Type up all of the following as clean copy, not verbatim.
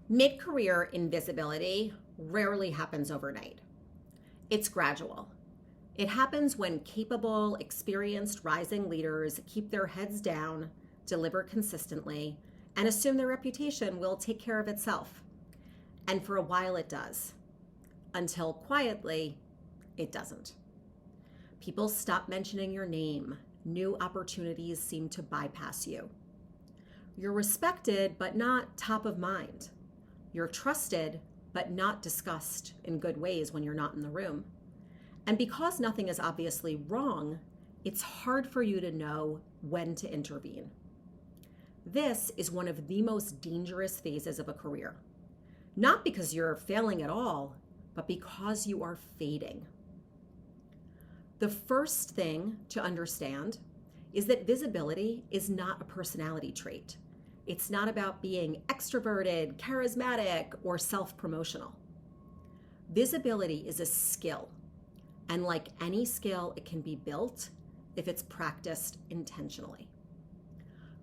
Mid-career invisibility rarely happens overnight. It's gradual. It happens when capable, experienced rising leaders keep their heads down, deliver consistently, and assume their reputation will take care of itself. And for a while it does, until quietly, it doesn't. People stop mentioning your name. New opportunities seem to bypass you. You're respected, but not top of mind. You're trusted, but not discussed in good ways when you're not in the room. And because nothing is obviously wrong, it's hard for you to know when to intervene. This is one of the most dangerous phases of a career. Not because you're failing at all, but because you are fading. The first thing to understand is that visibility is not a personality trait. It's not about being extroverted, charismatic, or self-promotional. Visibility is a skill, and like any skill, it can be built if it's practiced intentionally.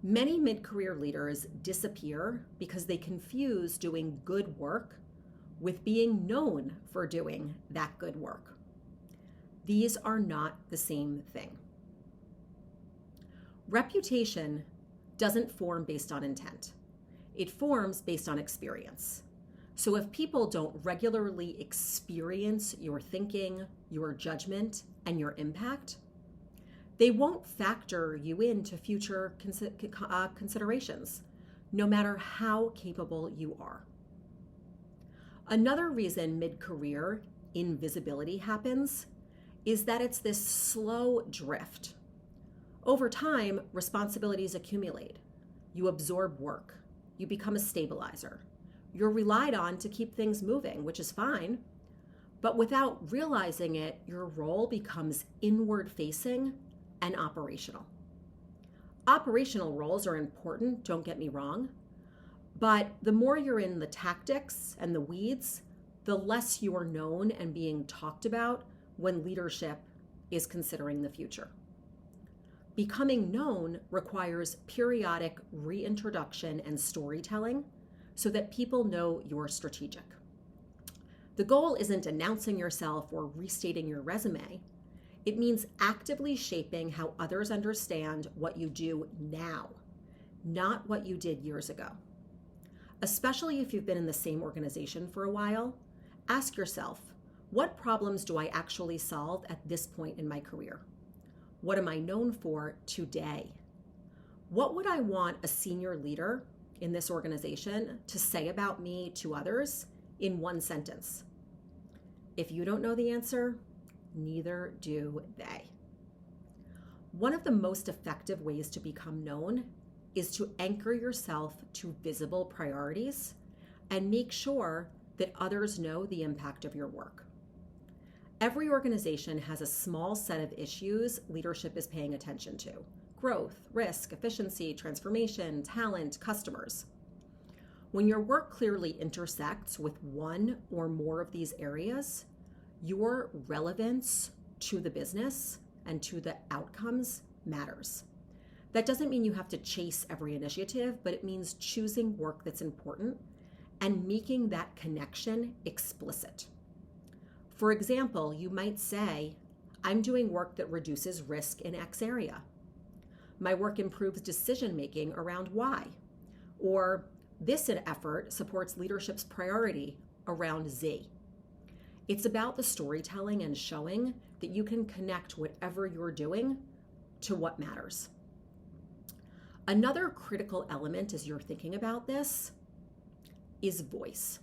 Many mid-career leaders disappear because they confuse doing good work with being known for doing that good work. These are not the same thing. Reputation doesn't form based on intent. It forms based on experience. So if people don't regularly experience your thinking, your judgment, and your impact, they won't factor you into future considerations, no matter how capable you are. Another reason mid-career invisibility happens is that it's this slow drift. Over time, responsibilities accumulate. You absorb work. You become a stabilizer. You're relied on to keep things moving, which is fine. But without realizing it, your role becomes inward-facing and operational. Operational roles are important, don't get me wrong. But the more you're in the tactics and the weeds, the less you're known and being talked about when leadership is considering the future. Becoming known requires periodic reintroduction and storytelling so that people know you're strategic. The goal isn't announcing yourself or restating your resume. It means actively shaping how others understand what you do now, not what you did years ago. Especially if you've been in the same organization for a while, ask yourself, what problems do I actually solve at this point in my career? What am I known for today? What would I want a senior leader in this organization to say about me to others in one sentence? If you don't know the answer, neither do they. One of the most effective ways to become known is to anchor yourself to visible priorities and make sure that others know the impact of your work. Every organization has a small set of issues leadership is paying attention to: growth, risk, efficiency, transformation, talent, customers. When your work clearly intersects with one or more of these areas, your relevance to the business and to the outcomes matters. That doesn't mean you have to chase every initiative, but it means choosing work that's important and making that connection explicit. For example, you might say, I'm doing work that reduces risk in X area. My work improves decision-making around Y. Or this effort supports leadership's priority around Z. It's about the storytelling and showing that you can connect whatever you're doing to what matters. Another critical element as you're thinking about this is voice.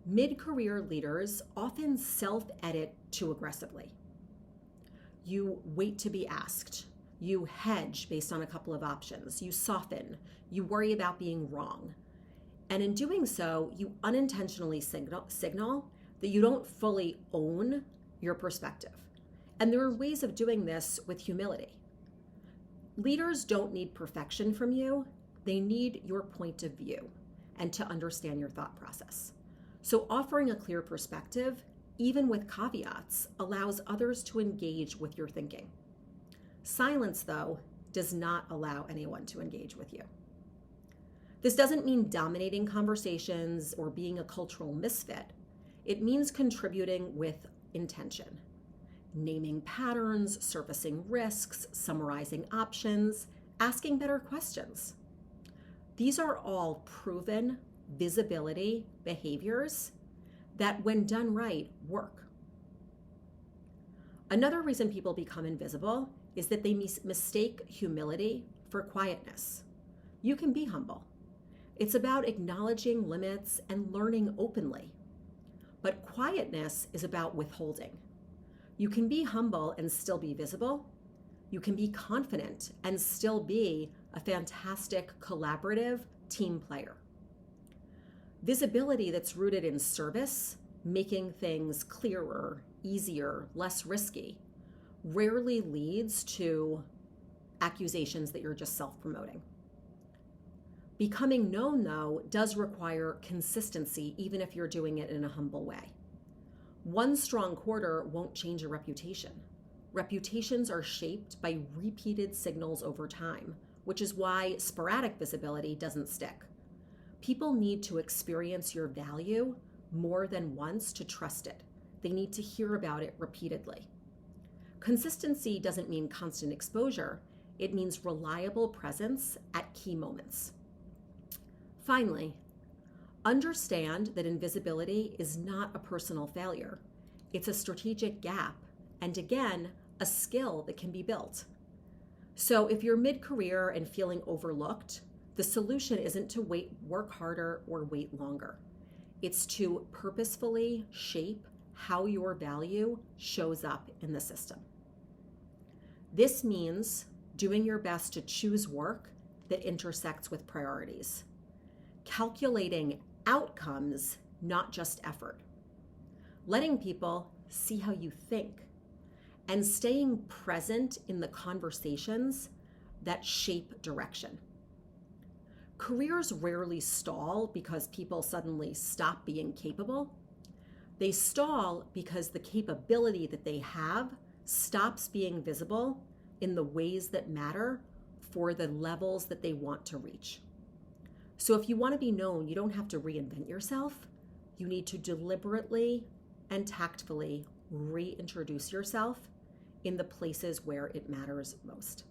Mid-career leaders often self-edit too aggressively. You wait to be asked. You hedge based on a couple of options. You soften. You worry about being wrong. And in doing so, you unintentionally signal that you don't fully own your perspective. And there are ways of doing this with humility. Leaders don't need perfection from you. They need your point of view and to understand your thought process. So offering a clear perspective, even with caveats, allows others to engage with your thinking. Silence, though, does not allow anyone to engage with you. This doesn't mean dominating conversations or being a cultural misfit. It means contributing with intention, naming patterns, surfacing risks, summarizing options, asking better questions. These are all proven visibility behaviors that, when done right, work. Another reason people become invisible is that they mistake humility for quietness. You can be humble. It's about acknowledging limits and learning openly. But quietness is about withholding. You can be humble and still be visible. You can be confident and still be a fantastic collaborative team player. Visibility that's rooted in service, making things clearer, easier, less risky, rarely leads to accusations that you're just self-promoting. Becoming known, though, does require consistency, even if you're doing it in a humble way. One strong quarter won't change a reputation. Reputations are shaped by repeated signals over time, which is why sporadic visibility doesn't stick. People need to experience your value more than once to trust it. They need to hear about it repeatedly. Consistency doesn't mean constant exposure. It means reliable presence at key moments. Finally, understand that invisibility is not a personal failure. It's a strategic gap, and again, a skill that can be built. So if you're mid-career and feeling overlooked, the solution isn't to work harder or wait longer. It's to purposefully shape how your value shows up in the system. This means doing your best to choose work that intersects with priorities, calculating outcomes, not just effort, letting people see how you think, and staying present in the conversations that shape direction. Careers rarely stall because people suddenly stop being capable. They stall because the capability that they have stops being visible in the ways that matter for the levels that they want to reach. So if you want to be known, you don't have to reinvent yourself. You need to deliberately and tactfully reintroduce yourself in the places where it matters most.